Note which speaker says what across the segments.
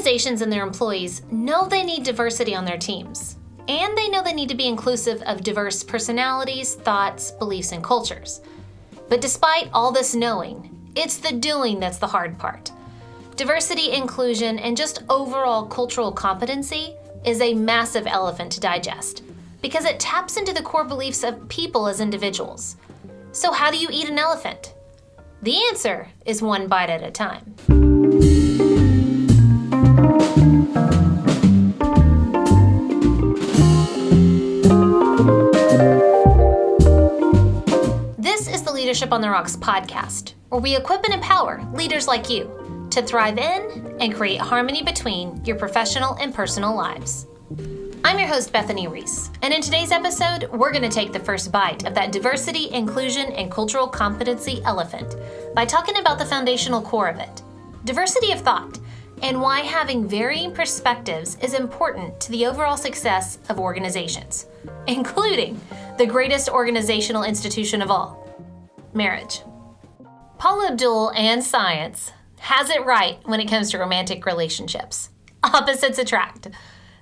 Speaker 1: Organizations and their employees know they need diversity on their teams, and they know they need to be inclusive of diverse personalities, thoughts, beliefs, and cultures. But despite all this knowing, it's the doing that's the hard part. Diversity, inclusion, and just overall cultural competency is a massive elephant to digest because it taps into the core beliefs of people as individuals. So how do you eat an elephant? The answer is one bite at a time. This is the Leadership on the Rocks podcast, where we equip and empower leaders like you to thrive in and create harmony between your professional and personal lives. I'm your host, Bethany Reese, and in today's episode, we're going to take the first bite of that diversity, inclusion, and cultural competency elephant by talking about the foundational core of it, diversity of thought, and why having varying perspectives is important to the overall success of organizations, including the greatest organizational institution of all, marriage. Paula Abdul and science has it right when it comes to romantic relationships. Opposites attract.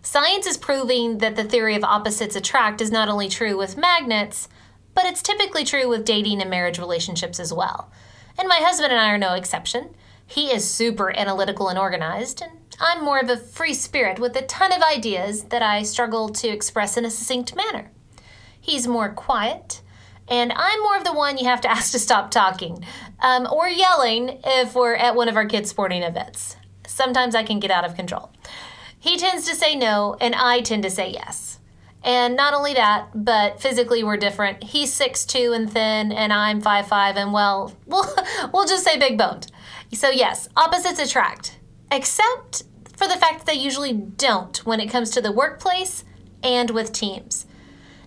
Speaker 1: Science is proving that the theory of opposites attract is not only true with magnets, but it's typically true with dating and marriage relationships as well. And my husband and I are no exception. He is super analytical and organized, and I'm more of a free spirit with a ton of ideas that I struggle to express in a succinct manner. He's more quiet, and I'm more of the one you have to ask to stop talking, or yelling if we're at one of our kids' sporting events. Sometimes I can get out of control. He tends to say no, and I tend to say yes. And not only that, but physically we're different. He's 6'2" and thin, and I'm 5'5", and well, we'll just say big boned. So yes, opposites attract, except for the fact that they usually don't when it comes to the workplace and with teams.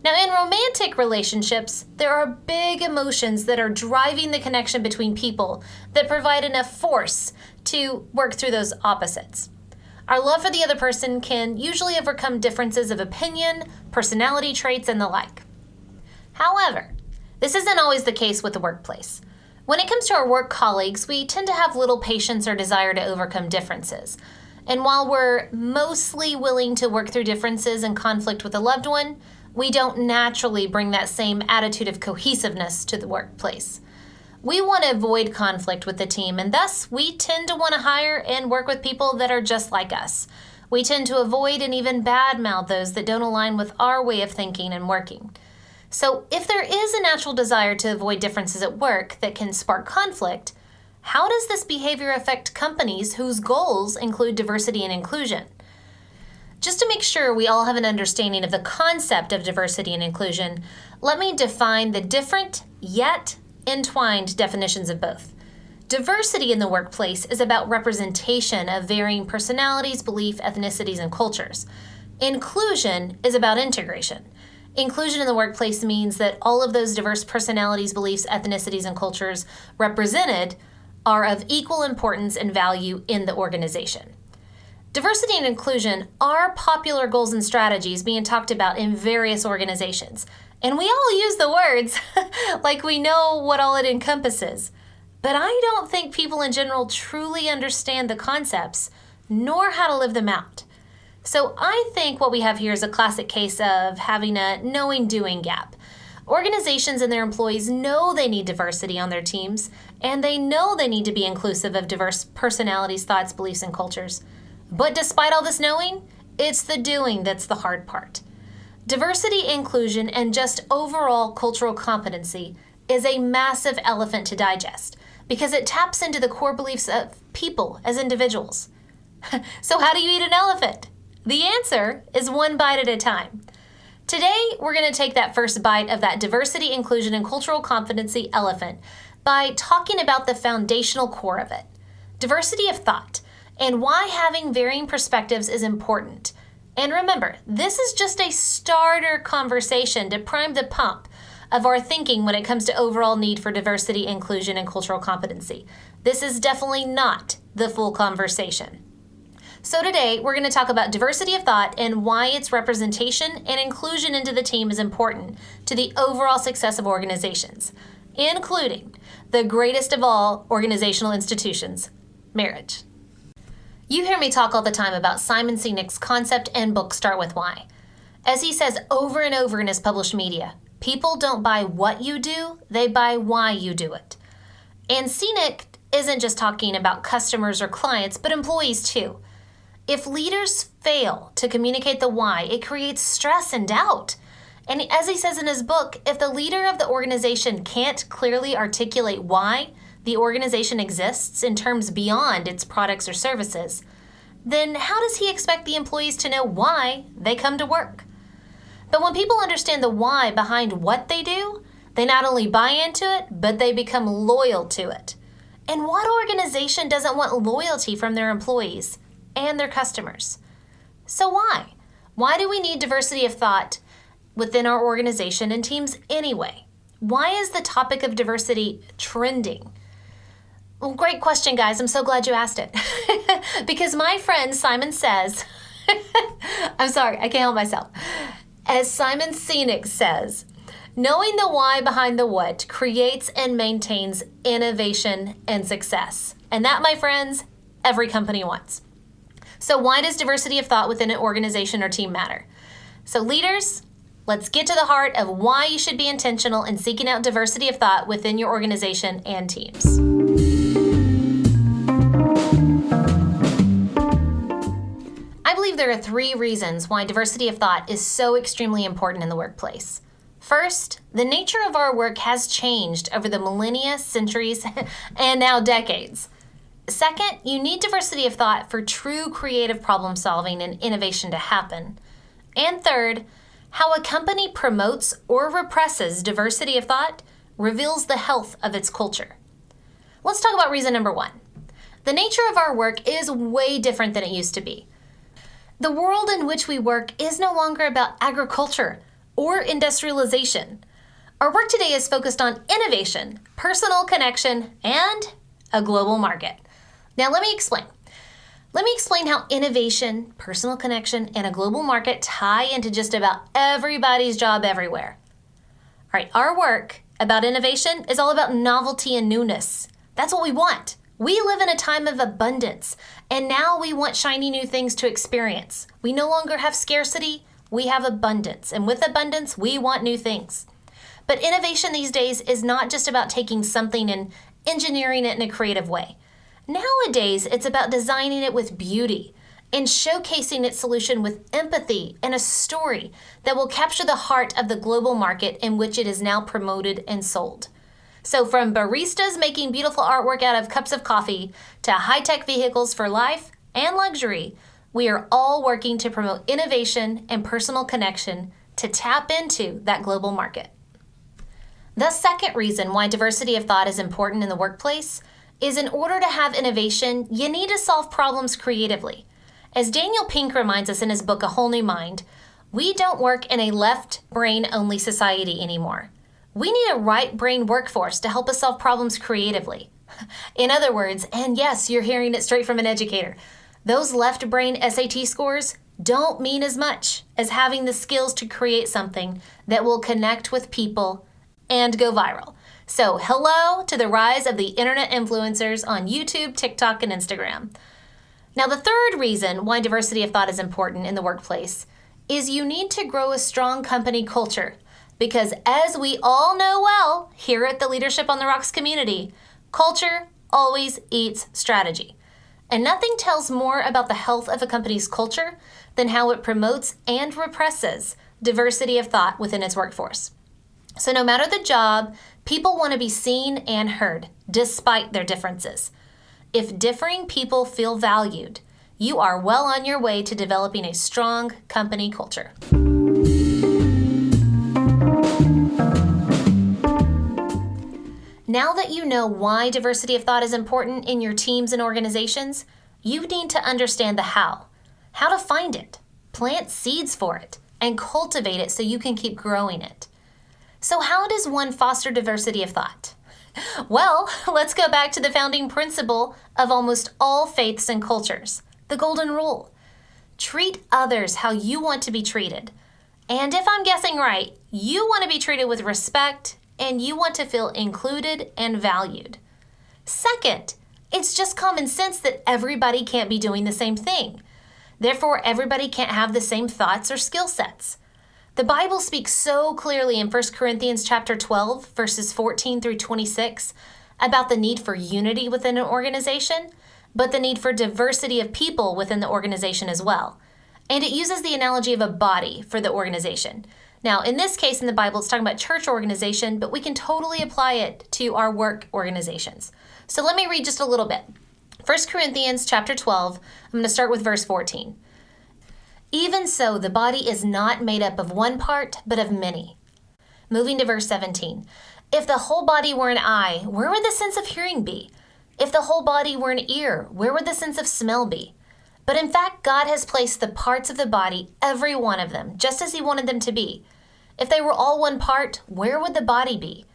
Speaker 1: Now, in romantic relationships, there are big emotions that are driving the connection between people that provide enough force to work through those opposites. Our love for the other person can usually overcome differences of opinion, personality traits, and the like. However, this isn't always the case with the workplace. When it comes to our work colleagues, we tend to have little patience or desire to overcome differences. And while we're mostly willing to work through differences and conflict with a loved one, we don't naturally bring that same attitude of cohesiveness to the workplace. We want to avoid conflict with the team, and thus we tend to want to hire and work with people that are just like us. We tend to avoid and even badmouth those that don't align with our way of thinking and working. So if there is a natural desire to avoid differences at work that can spark conflict, how does this behavior affect companies whose goals include diversity and inclusion? Just to make sure we all have an understanding of the concept of diversity and inclusion, let me define the different yet entwined definitions of both. Diversity in the workplace is about representation of varying personalities, beliefs, ethnicities, and cultures. Inclusion is about integration. Inclusion in the workplace means that all of those diverse personalities, beliefs, ethnicities, and cultures represented are of equal importance and value in the organization. Diversity and inclusion are popular goals and strategies being talked about in various organizations. And we all use the words like we know what all it encompasses. But I don't think people in general truly understand the concepts, nor how to live them out. So I think what we have here is a classic case of having a knowing-doing gap. Organizations and their employees know they need diversity on their teams, and they know they need to be inclusive of diverse personalities, thoughts, beliefs, and cultures. But despite all this knowing, it's the doing that's the hard part. Diversity, inclusion, and just overall cultural competency is a massive elephant to digest because it taps into the core beliefs of people as individuals. So how do you eat an elephant? The answer is one bite at a time. Today, we're going to take that first bite of that diversity, inclusion, and cultural competency elephant by talking about the foundational core of it, diversity of thought, and why having varying perspectives is important. And remember, this is just a starter conversation to prime the pump of our thinking when it comes to overall need for diversity, inclusion, and cultural competency. This is definitely not the full conversation. So today, we're going to talk about diversity of thought and why its representation and inclusion into the team is important to the overall success of organizations, including the greatest of all organizational institutions, marriage. You hear me talk all the time about Simon Sinek's concept and book Start With Why. As he says over and over in his published media, people don't buy what you do, they buy why you do it. And Sinek isn't just talking about customers or clients, but employees too. If leaders fail to communicate the why, it creates stress and doubt. And as he says in his book, if the leader of the organization can't clearly articulate why the organization exists in terms beyond its products or services, then how does he expect the employees to know why they come to work? But when people understand the why behind what they do, they not only buy into it, but they become loyal to it. And what organization doesn't want loyalty from their employees and their customers? So why? Why do we need diversity of thought within our organization and teams anyway? Why is the topic of diversity trending? Well, great question, guys. I'm so glad you asked it. Because my friend Simon says, I'm sorry, I can't help myself. As Simon Sinek says, knowing the why behind the what creates and maintains innovation and success. And that, my friends, every company wants. So why does diversity of thought within an organization or team matter? So leaders, let's get to the heart of why you should be intentional in seeking out diversity of thought within your organization and teams. I believe there are 3 reasons why diversity of thought is so extremely important in the workplace. First, the nature of our work has changed over the millennia, centuries, and now decades. Second, you need diversity of thought for true creative problem solving and innovation to happen. And third, how a company promotes or represses diversity of thought reveals the health of its culture. Let's talk about reason number 1. The nature of our work is way different than it used to be. The world in which we work is no longer about agriculture or industrialization. Our work today is focused on innovation, personal connection, and a global market. Now let me explain. Let me explain how innovation, personal connection, and a global market tie into just about everybody's job everywhere. All right, our work about innovation is all about novelty and newness. That's what we want. We live in a time of abundance, and now we want shiny new things to experience. We no longer have scarcity, we have abundance. And with abundance, we want new things. But innovation these days is not just about taking something and engineering it in a creative way. Nowadays, it's about designing it with beauty and showcasing its solution with empathy and a story that will capture the heart of the global market in which it is now promoted and sold. So from baristas making beautiful artwork out of cups of coffee to high-tech vehicles for life and luxury, we are all working to promote innovation and personal connection to tap into that global market. The second reason why diversity of thought is important in the workplace is in order to have innovation, you need to solve problems creatively. As Daniel Pink reminds us in his book, A Whole New Mind, we don't work in a left brain only society anymore. We need a right brain workforce to help us solve problems creatively. In other words, and yes, you're hearing it straight from an educator, those left brain SAT scores don't mean as much as having the skills to create something that will connect with people and go viral. So hello to the rise of the internet influencers on YouTube, TikTok, and Instagram. Now, the third reason why diversity of thought is important in the workplace is you need to grow a strong company culture. Because as we all know well here at the Leadership on the Rocks community, culture always eats strategy. And nothing tells more about the health of a company's culture than how it promotes and represses diversity of thought within its workforce. So no matter the job, people want to be seen and heard, despite their differences. If differing people feel valued, you are well on your way to developing a strong company culture. Now that you know why diversity of thought is important in your teams and organizations, you need to understand the how to find it, plant seeds for it, and cultivate it so you can keep growing it. So how does one foster diversity of thought? Well, let's go back to the founding principle of almost all faiths and cultures, the golden rule. Treat others how you want to be treated. And if I'm guessing right, you want to be treated with respect and you want to feel included and valued. Second, It's just common sense that everybody can't be doing the same thing. Therefore, everybody can't have the same thoughts or skill sets. The Bible speaks so clearly in 1 Corinthians chapter 12, verses 14 through 26, about the need for unity within an organization, but the need for diversity of people within the organization as well. And it uses the analogy of a body for the organization. Now, in this case in the Bible, it's talking about church organization, but we can totally apply it to our work organizations. So let me read just a little bit. 1 Corinthians chapter 12, I'm going to start with verse 14. Even so, the body is not made up of one part, but of many. Moving to verse 17. If the whole body were an eye, where would the sense of hearing be? If the whole body were an ear, where would the sense of smell be? But in fact, God has placed the parts of the body, every one of them, just as He wanted them to be. If they were all one part, where would the body be?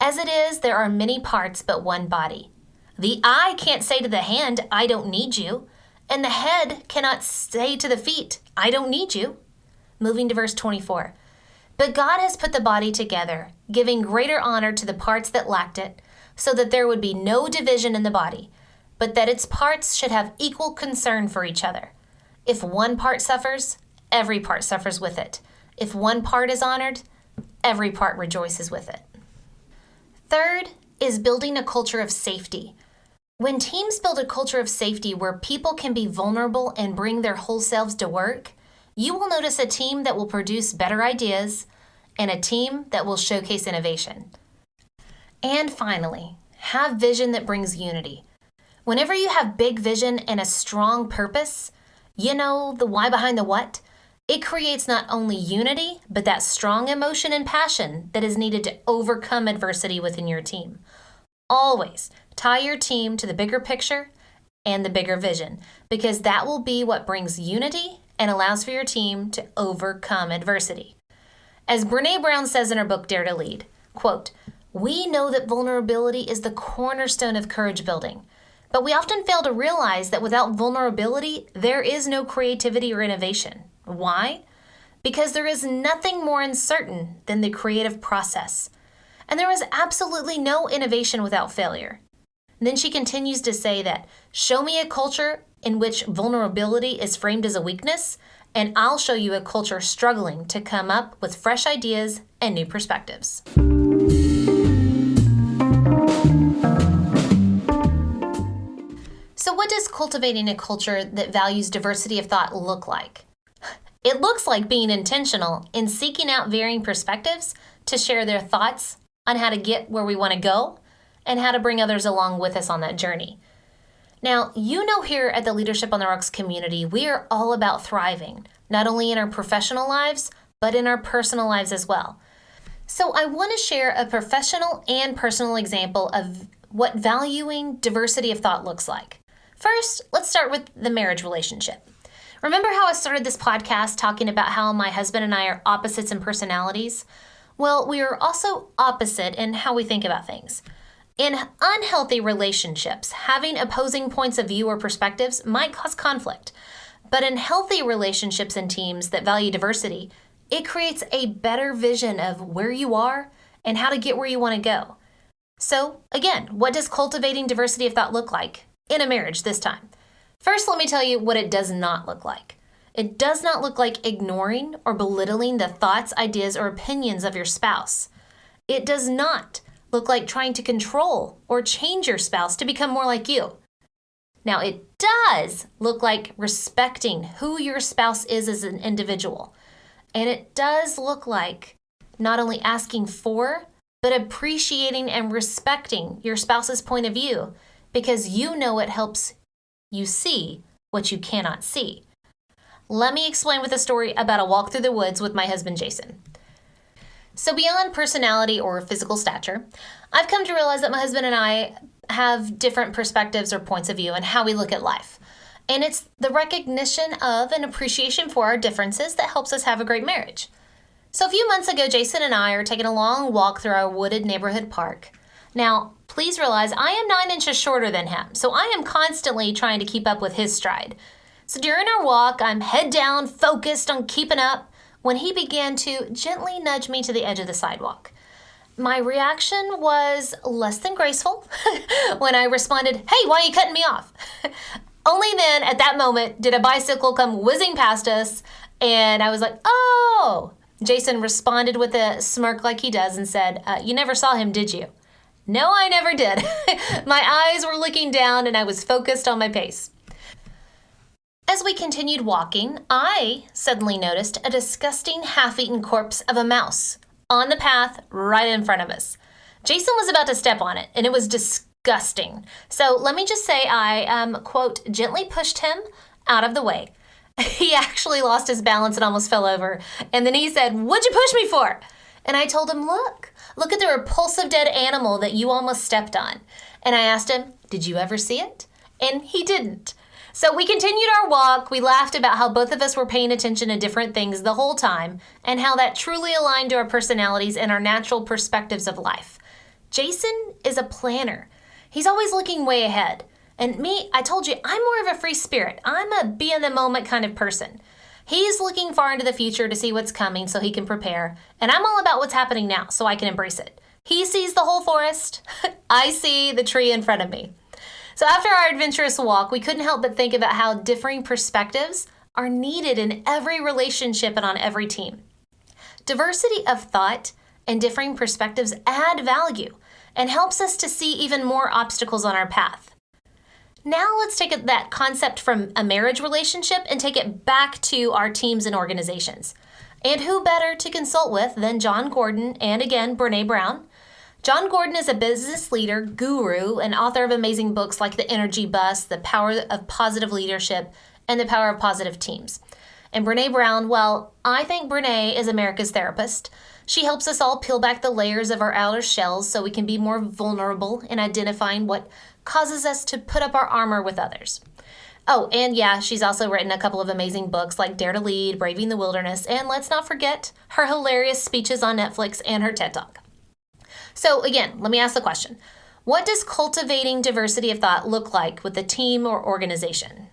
Speaker 1: As it is, there are many parts, but one body. The eye can't say to the hand, I don't need you. And the head cannot say to the feet, I don't need you. Moving to verse 24. But God has put the body together, giving greater honor to the parts that lacked it, so that there would be no division in the body, but that its parts should have equal concern for each other. If one part suffers, every part suffers with it. If one part is honored, every part rejoices with it. Third is building a culture of safety. When teams build a culture of safety where people can be vulnerable and bring their whole selves to work, you will notice a team that will produce better ideas and a team that will showcase innovation. And finally, have vision that brings unity. Whenever you have big vision and a strong purpose, you know, the why behind the what, it creates not only unity, but that strong emotion and passion that is needed to overcome adversity within your team. Always tie your team to the bigger picture and the bigger vision, because that will be what brings unity and allows for your team to overcome adversity. As Brené Brown says in her book, Dare to Lead, quote, we know that vulnerability is the cornerstone of courage building, but we often fail to realize that without vulnerability, there is no creativity or innovation. Why? Because there is nothing more uncertain than the creative process. And there is absolutely no innovation without failure. And then she continues to say that, show me a culture in which vulnerability is framed as a weakness, and I'll show you a culture struggling to come up with fresh ideas and new perspectives. So what does cultivating a culture that values diversity of thought look like? It looks like being intentional in seeking out varying perspectives to share their thoughts on how to get where we want to go and how to bring others along with us on that journey. Now, you know, here at the Leadership on the Rocks community, we are all about thriving, not only in our professional lives, but in our personal lives as well. So I want to share a professional and personal example of what valuing diversity of thought looks like. First, let's start with the marriage relationship. Remember how I started this podcast talking about how my husband and I are opposites in personalities? Well, we are also opposite in how we think about things. In unhealthy relationships, having opposing points of view or perspectives might cause conflict. But in healthy relationships and teams that value diversity, it creates a better vision of where you are and how to get where you want to go. So, again, what does cultivating diversity of thought look like in a marriage this time? First, let me tell you what it does not look like. It does not look like ignoring or belittling the thoughts, ideas, or opinions of your spouse. It does not look like trying to control or change your spouse to become more like you. Now, it does look like respecting who your spouse is as an individual. And it does look like not only asking for, but appreciating and respecting your spouse's point of view, because you know it helps you see what you cannot see. Let me explain with a story about a walk through the woods with my husband, Jason. So beyond personality or physical stature, I've come to realize that my husband and I have different perspectives or points of view and how we look at life. And it's the recognition of and appreciation for our differences that helps us have a great marriage. So a few months ago, Jason and I are taking a long walk through our wooded neighborhood park. Now, please realize I am 9 inches shorter than him, so I am constantly trying to keep up with his stride. So during our walk, I'm head down, focused on keeping up, when he began to gently nudge me to the edge of the sidewalk. My reaction was less than graceful when I responded, "Hey, why are you cutting me off?" Only then, at that moment, did a bicycle come whizzing past us, and I was like, "Oh!" Jason responded with a smirk like he does and said, "You never saw him, did you?" No, I never did. My eyes were looking down, and I was focused on my pace. As we continued walking, I suddenly noticed a disgusting half-eaten corpse of a mouse on the path right in front of us. Jason was about to step on it, and it was disgusting. So let me just say I, quote, gently pushed him out of the way. He actually lost his balance and almost fell over. And then he said, "What'd you push me for?" And I told him, look at the repulsive dead animal that you almost stepped on. And I asked him, "Did you ever see it?" And he didn't. So we continued our walk. We laughed about how both of us were paying attention to different things the whole time and how that truly aligned to our personalities and our natural perspectives of life. Jason is a planner. He's always looking way ahead. And me, I told you, I'm more of a free spirit. I'm a be in the moment kind of person. He's looking far into the future to see what's coming so he can prepare. And I'm all about what's happening now so I can embrace it. He sees the whole forest. I see the tree in front of me. So after our adventurous walk, we couldn't help but think about how differing perspectives are needed in every relationship and on every team. Diversity of thought and differing perspectives add value and helps us to see even more obstacles on our path. Now let's take that concept from a marriage relationship and take it back to our teams and organizations. And who better to consult with than John Gordon and again, Brené Brown. John Gordon is a business leader, guru, and author of amazing books like The Energy Bus, The Power of Positive Leadership, and The Power of Positive Teams. And Brené Brown, well, I think Brené is America's therapist. She helps us all peel back the layers of our outer shells so we can be more vulnerable in identifying what causes us to put up our armor with others. Oh, and yeah, she's also written a couple of amazing books like Dare to Lead, Braving the Wilderness, and let's not forget her hilarious speeches on Netflix and her TED Talk. So again, let me ask the question. What does cultivating diversity of thought look like with a team or organization?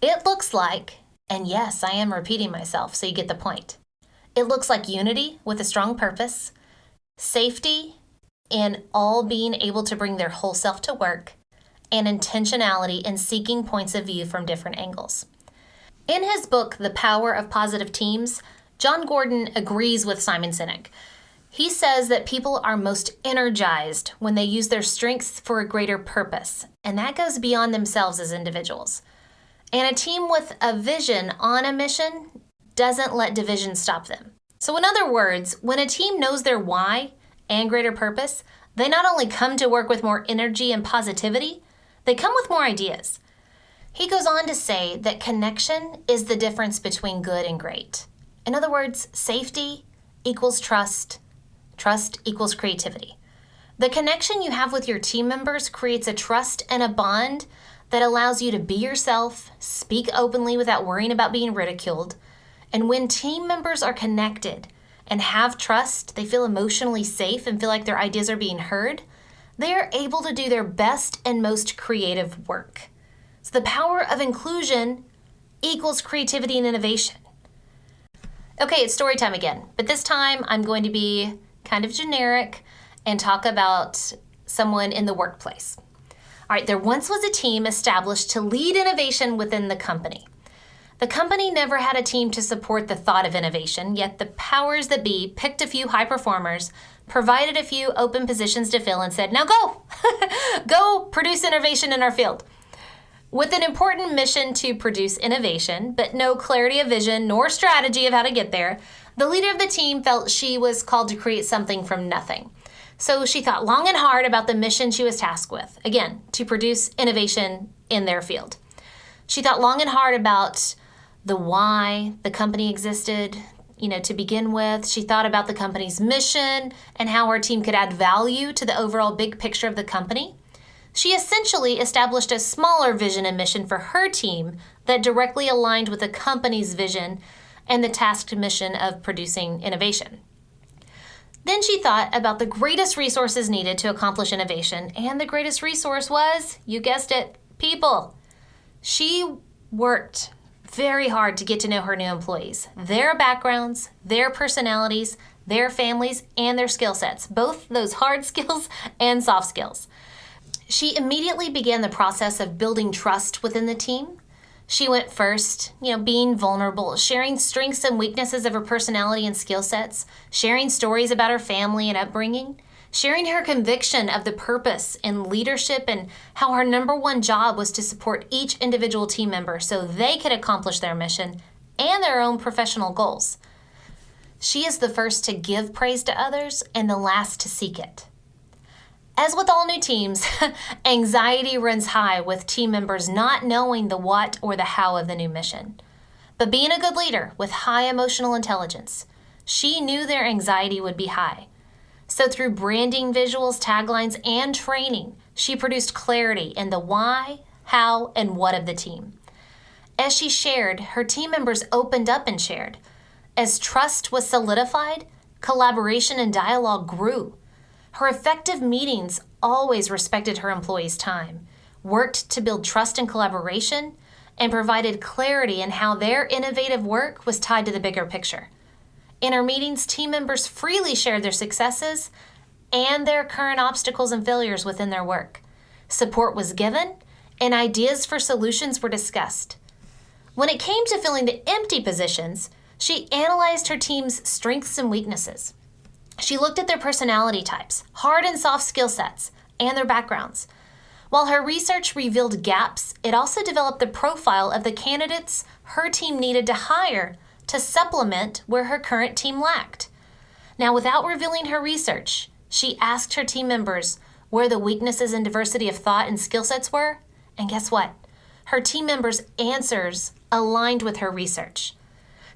Speaker 1: It looks like, and yes, I am repeating myself so you get the point. It looks like unity with a strong purpose, safety in all being able to bring their whole self to work, and intentionality in seeking points of view from different angles. In his book, The Power of Positive Teams, John Gordon agrees with Simon Sinek. He says that people are most energized when they use their strengths for a greater purpose, and that goes beyond themselves as individuals. And a team with a vision on a mission doesn't let division stop them. So in other words, when a team knows their why and greater purpose, they not only come to work with more energy and positivity, they come with more ideas. He goes on to say that connection is the difference between good and great. In other words, safety equals trust, trust equals creativity. The connection you have with your team members creates a trust and a bond that allows you to be yourself, speak openly without worrying about being ridiculed. And when team members are connected and have trust, they feel emotionally safe and feel like their ideas are being heard, they are able to do their best and most creative work. So the power of inclusion equals creativity and innovation. Okay, it's story time again, but this time I'm going to be kind of generic and talk about someone in the workplace. All right, there once was a team established to lead innovation within the company. The company never had a team to support the thought of innovation, yet the powers that be picked a few high performers, provided a few open positions to fill, and said, "Now go! Go produce innovation in our field." With an important mission to produce innovation, but no clarity of vision nor strategy of how to get there, the leader of the team felt she was called to create something from nothing. So she thought long and hard about the mission she was tasked with, again, to produce innovation in their field. She thought long and hard about the why the company existed, to begin with. She thought about the company's mission and how our team could add value to the overall big picture of the company. She essentially established a smaller vision and mission for her team that directly aligned with the company's vision and the tasked mission of producing innovation. Then she thought about the greatest resources needed to accomplish innovation, and the greatest resource was, you guessed it, people. She worked very hard to get to know her new employees, their backgrounds, their personalities, their families, and their skill sets, both those hard skills and soft skills. She immediately began the process of building trust within the team. She went first, being vulnerable, sharing strengths and weaknesses of her personality and skill sets, sharing stories about her family and upbringing, sharing her conviction of the purpose and leadership and how her number one job was to support each individual team member so they could accomplish their mission and their own professional goals. She is the first to give praise to others and the last to seek it. As with all new teams, anxiety runs high with team members not knowing the what or the how of the new mission. But being a good leader with high emotional intelligence, she knew their anxiety would be high. So through branding, visuals, taglines, and training, she produced clarity in the why, how, and what of the team. As she shared, her team members opened up and shared. As trust was solidified, collaboration and dialogue grew. Her effective meetings always respected her employees' time, worked to build trust and collaboration, and provided clarity in how their innovative work was tied to the bigger picture. In her meetings, team members freely shared their successes and their current obstacles and failures within their work. Support was given, and ideas for solutions were discussed. When it came to filling the empty positions, she analyzed her team's strengths and weaknesses. She looked at their personality types, hard and soft skill sets, and their backgrounds. While her research revealed gaps, it also developed the profile of the candidates her team needed to hire to supplement where her current team lacked. Now, without revealing her research, she asked her team members where the weaknesses and diversity of thought and skill sets were, and guess what? Her team members' answers aligned with her research.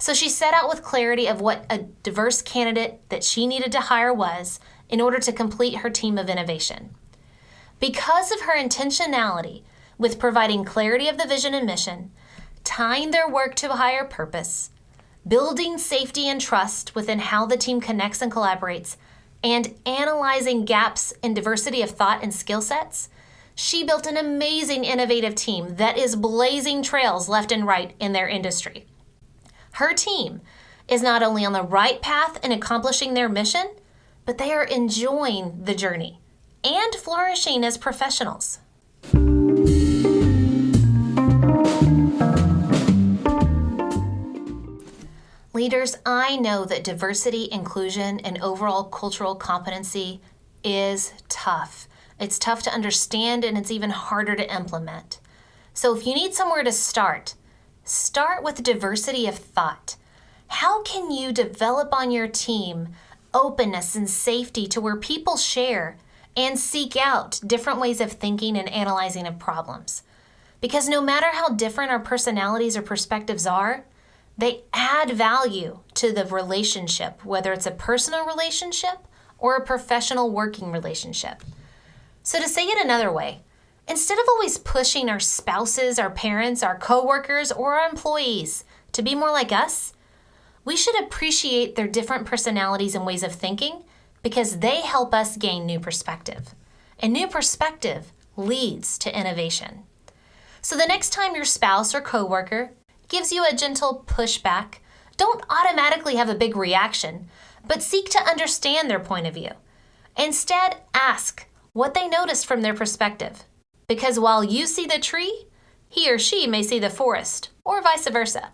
Speaker 1: So she set out with clarity of what a diverse candidate that she needed to hire was in order to complete her team of innovation. Because of her intentionality with providing clarity of the vision and mission, tying their work to a higher purpose, building safety and trust within how the team connects and collaborates, and analyzing gaps in diversity of thought and skill sets, she built an amazing innovative team that is blazing trails left and right in their industry. Her team is not only on the right path in accomplishing their mission, but they are enjoying the journey and flourishing as professionals. Leaders, I know that diversity, inclusion, and overall cultural competency is tough. It's tough to understand, and it's even harder to implement. So if you need somewhere to start with diversity of thought. How can you develop on your team openness and safety to where people share and seek out different ways of thinking and analyzing of problems? Because no matter how different our personalities or perspectives are, they add value to the relationship, whether it's a personal relationship or a professional working relationship. So to say it another way, instead of always pushing our spouses, our parents, our coworkers, or our employees to be more like us, we should appreciate their different personalities and ways of thinking because they help us gain new perspective. And new perspective leads to innovation. So the next time your spouse or coworker gives you a gentle pushback, don't automatically have a big reaction, but seek to understand their point of view. Instead, ask what they noticed from their perspective. Because while you see the tree, he or she may see the forest, or vice versa.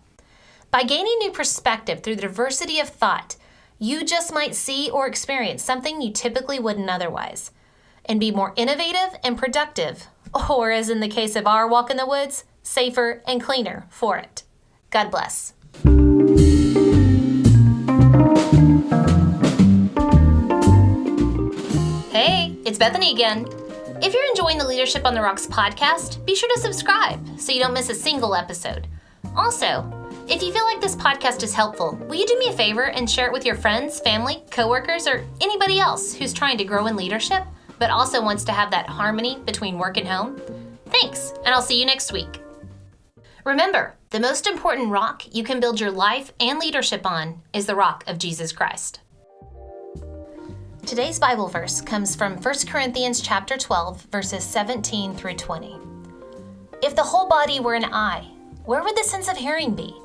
Speaker 1: By gaining new perspective through the diversity of thought, you just might see or experience something you typically wouldn't otherwise, and be more innovative and productive, or as in the case of our walk in the woods, safer and cleaner for it. God bless. Hey, it's Bethany again. If you're enjoying the Leadership on the Rocks podcast, be sure to subscribe so you don't miss a single episode. Also, if you feel like this podcast is helpful, will you do me a favor and share it with your friends, family, coworkers, or anybody else who's trying to grow in leadership, but also wants to have that harmony between work and home? Thanks, and I'll see you next week. Remember, the most important rock you can build your life and leadership on is the rock of Jesus Christ. Today's Bible verse comes from 1 Corinthians chapter 12, verses 17 through 20. If the whole body were an eye, where would the sense of hearing be?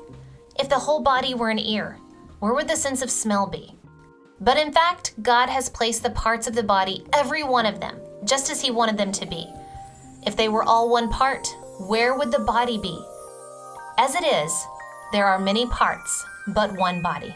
Speaker 1: If the whole body were an ear, where would the sense of smell be? But in fact, God has placed the parts of the body, every one of them, just as He wanted them to be. If they were all one part, where would the body be? As it is, there are many parts, but one body.